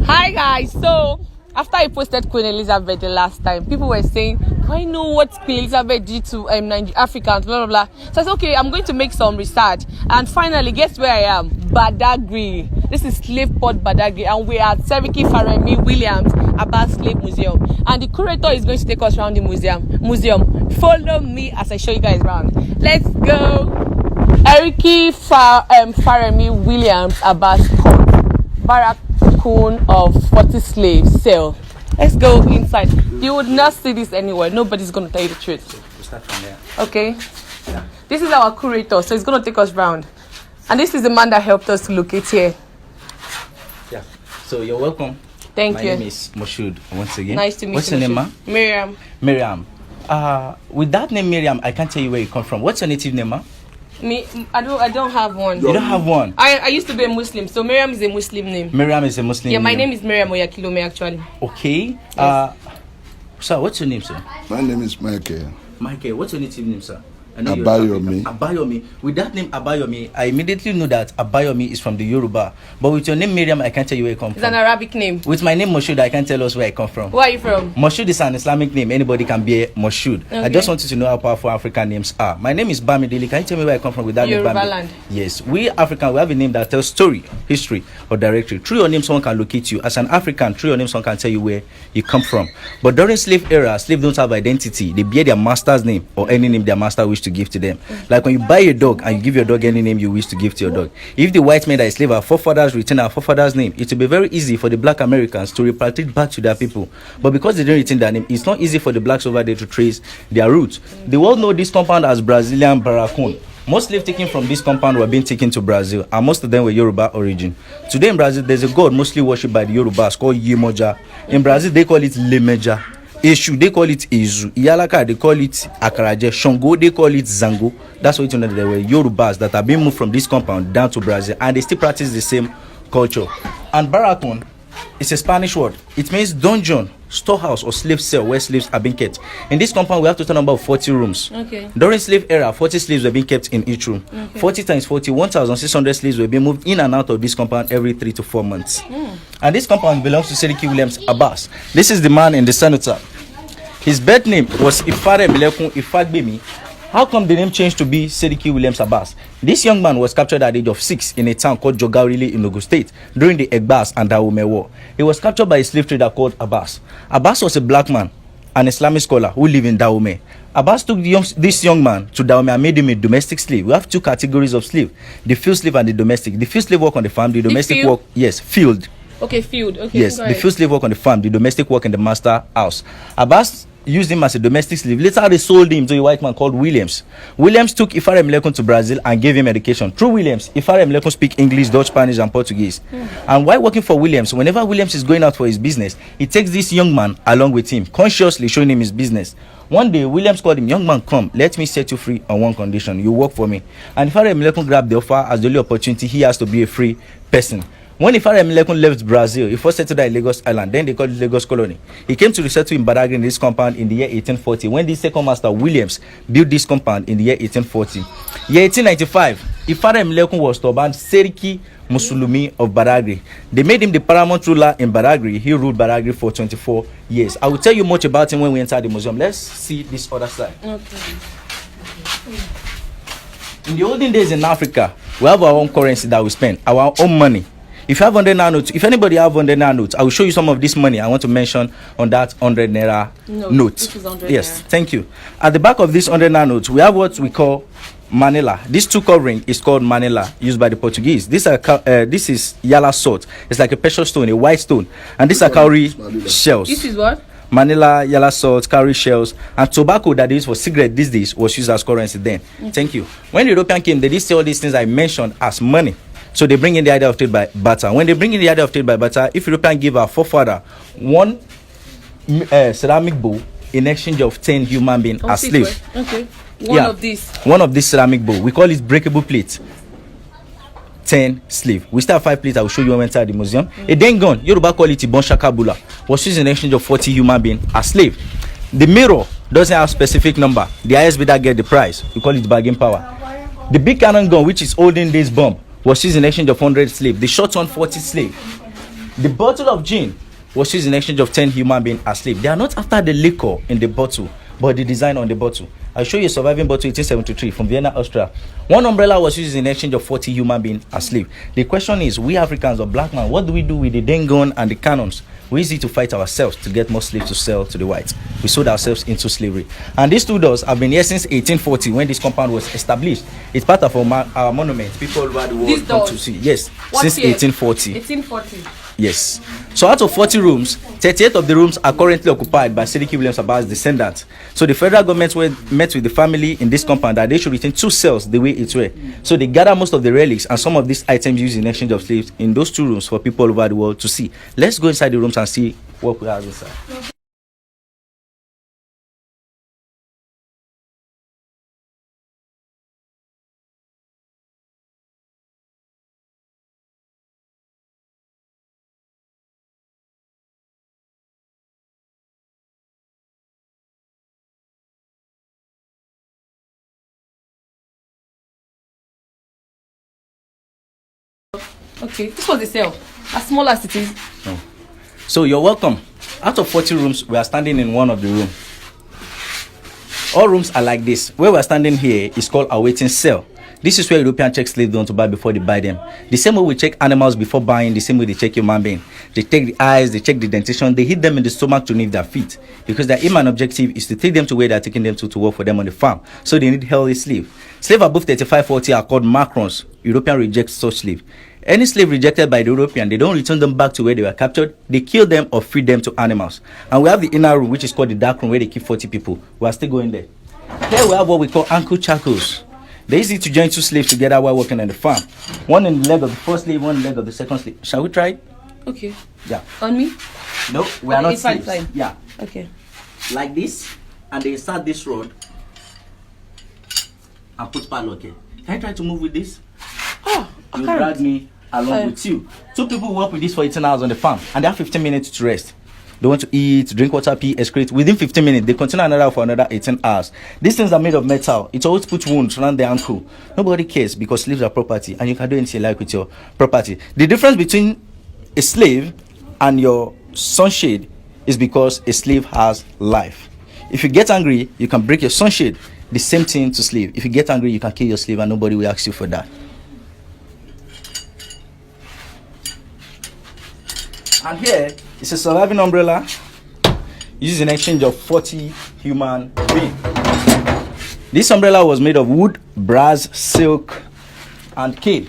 Hi guys, so after I posted Queen Elizabeth the last time, people were saying, do I know what Queen Elizabeth did to Africans, blah, blah, blah. So I said, okay, I'm going to make some research. And finally, guess where I am? Badagry. This is Slave Port Badagry. And we are at Seriki Faremi Williams Abbas Slave Museum. And the curator is going to take us around the museum. Follow me as I show you guys around. Let's go. Seriki Faremi Williams Abbas Port. Barracoon of 40 slaves sale. Let's go inside. You would not see this anywhere. Nobody's going to tell you the truth. We'll start from there. Okay. Yeah. This is our curator, so he's going to take us round. And this is the man that helped us to locate here. Yeah. So you're welcome. Thank you. My name is Moshood once again. Nice to meet you. What's your name, ma? Miriam. Miriam. With that name, Miriam, I can't tell you where you come from. What's your native name, ma? Me, I don't have one. You don't have one? I used to be a Muslim, so Miriam is a Muslim name. Miriam is a Muslim Yeah, my name. name is Miriam Oyakilome actually. Okay. Yes. Sir, what's your name, sir? My name is Michael. Michael, what's your native name, sir? I know you're Abayomi. African. Abayomi. With that name Abayomi, I immediately know that Abayomi is from the Yoruba. But with your name Miriam, I can't tell you where you come It's from. an Arabic name. With my name Moshood, I can't tell us where I come from. Where are you from? Moshood is an Islamic name. Anybody can be a Moshood. Okay. I just wanted to know how powerful African names are. My name is Bamidele. Can you tell me where I come from with that name? Yoruba Bamidele? land. Yes. We African, we have a name that tells story, history, or directory. Through your name, someone can locate you. As an African, through your name, someone can tell you where you come from. But during slave era, slaves don't have identity. They bear their master's name or any name their master wish to give to them. Like when you buy a dog and you give your dog any name you wish to give to your dog. If the white men that is slave our forefathers retain our forefathers' name, it will be very easy for the black Americans to repatriate back to their people. But because they didn't retain their name, it's not easy for the blacks over there to trace their roots. The world know this compound as Brazilian Barracoon. Most slaves taken from this compound were being taken to Brazil, and most of them were Yoruba origin. Today in Brazil, there's a god mostly worshipped by the Yorubas called Yemoja. In Brazil, they call it Lemeja. Eshu, they call it Izu. Iyalaka, they call it Akaraje. Shango, they call it Zango. That's why you know there were Yorubas that have been moved from this compound down to Brazil, and they still practice the same culture. And Barracoon is a Spanish word. It means dungeon, storehouse, or slave cell where slaves are being kept. In this compound, we have a total number of 40 rooms. Okay. During slave era, 40 slaves were being kept in each room. Okay. 40 times 40, 1,600 slaves were being moved in and out of this compound every 3 to 4 months. And this compound belongs to Seriki Williams Abbas. This is the man in the cenotaph. His birth name was Ifare Milekun Ifagbemi. How come the name changed to be Seriki Williams Abbas? This young man was captured at the age of 6 in a town called Jogarile in Ogun State during the Egbas and Dahomey War. He was captured by a slave trader called Abbas. Abbas was a black man, an Islamic scholar who lived in Dahomey. Abbas took this young man to Dahomey and made him a domestic slave. We have two categories of slave: the field slave and the domestic. The field slave work on the farm, the domestic work, yes, field. Okay, field. Okay. Yes, the field slave work on the farm, the domestic work in the master house. Abbas used him as a domestic slave. Later, they sold him to a white man called Williams. Williams took Ifare Milekun to Brazil and gave him education. Through Williams, Ifare Milekun speak English, Dutch, Spanish, and Portuguese. And while working for Williams, whenever Williams is going out for his business, he takes this young man along with him, consciously showing him his business. One day, Williams called him, "Young man, come, let me set you free on one condition. You work for me." And Ifare Milekun grabbed the offer as the only opportunity he has to be a free person. When Ifare Milekun left Brazil, he first settled at Lagos Island, then they called it Lagos Colony. He came to resettle in Badagry in this compound in the year 1840, when the second master Williams built this compound in the year 1840. Year 1895, Ifare Milekun was to ban Seriki Musulumi of Badagry. They made him the paramount ruler in Badagry. He ruled Badagry for 24 years. I will tell you much about him when we enter the museum. Let's see this other side. Okay. In the olden days in Africa, we have our own currency that we spend, our own money. If you have 100 naira notes, if anybody have 100 naira notes, I will show you some of this money I want to mention on that 100 naira note. This is 100 yes, naira. Thank you. At the back of this 100 naira note, we have what we call Manila. This two covering is called Manila, used by the Portuguese. This is Yala salt. It's like a precious stone, a white stone, and these are cowrie shells. This is what? Manila, Yala salt, cowrie shells, and tobacco that is for cigarette these days was used as currency then. Thank you. When the European came, they did say all these things I mentioned as money. So they bring in the idea of trade by barter. When they bring in the idea of trade by barter, if European give our forefather one ceramic bowl in exchange of 10 human beings as slaves. Okay. One of these ceramic bowl. We call it breakable plate. 10 slave. We still have 5 plates I will show you when we enter the museum. A then gun, Yoruba call it Ibon Shakabula, was used in exchange of 40 human beings as slave. The mirror doesn't have specific number. The highest bidder get the price. We call it bargain power. The big cannon gun, which is olden days bomb, was used in exchange of 100 slaves. The short one, 40 slaves. The bottle of gin was used in exchange of 10 human beings as slaves. They are not after the liquor in the bottle, but the design on the bottle. I'll show you a surviving bottle 1873 from Vienna, Austria. One umbrella was used in exchange of 40 human beings as slaves. The question is, we Africans or black man, what do we do with the den gun and the cannons? We use it to fight ourselves to get more slaves to sell to the whites. We sold ourselves into slavery. And these two doors have been here since 1840 when this compound was established. It's part of our monument. People all over the world come to see. Yes, what since year? 1840. 1840. Yes. So out of 40 rooms, 38 of the rooms are currently occupied by Sediki Williams Aba's descendants. So the federal government met with the family in this compound that they should retain 2 cells the way it were. So they gather most of the relics and some of these items used in exchange of slaves in those 2 rooms for people all over the world to see. Let's go inside the rooms and see what we have inside. Okay, this was the cell. As small as it is. No. So you're welcome. Out of 40 rooms, we are standing in one of the rooms. All rooms are like this. Where we're standing here is called a waiting cell. This is where European check slaves don't to buy before they buy them. The same way we check animals before buying, the same way they check human being. They take the eyes, they check the dentition, they hit them in the stomach to nip their feet. Because their aim and objective is to take them to where they're taking them to work for them on the farm. So they need healthy slave. Slave above 35-40 are called macrons. European reject such slave. Any slave rejected by the European, they don't return them back to where they were captured. They kill them or feed them to animals. And we have the inner room, which is called the dark room, where they keep 40 people. We are still going there. Here we have what we call ankle shackles. They use it to join 2 slaves together while working on the farm. One in the leg of the first slave, one in the leg of the second slave. Shall we try it? Okay. Yeah. On me? No, we are not slaves. Fine. Yeah. Okay. Like this, and they start this rod and put padlock here. Can I try to move with this? Oh, I You can't. drag me along with you. 2 people work with this for 18 hours on the farm, and they have 15 minutes to rest. They want to eat, drink water, pee, excrete. Within 15 minutes, they continue another for another 18 hours. These things are made of metal. It always puts wounds around the ankle. Nobody cares because slaves are property, and you can do anything you like with your property. The difference between a slave and your sunshade is because a slave has life. If you get angry, you can break your sunshade. The same thing to slave. If you get angry, you can kill your slave, and nobody will ask you for that. And here is a surviving umbrella used in exchange of 40 human beings. This umbrella was made of wood, brass, silk, and cane.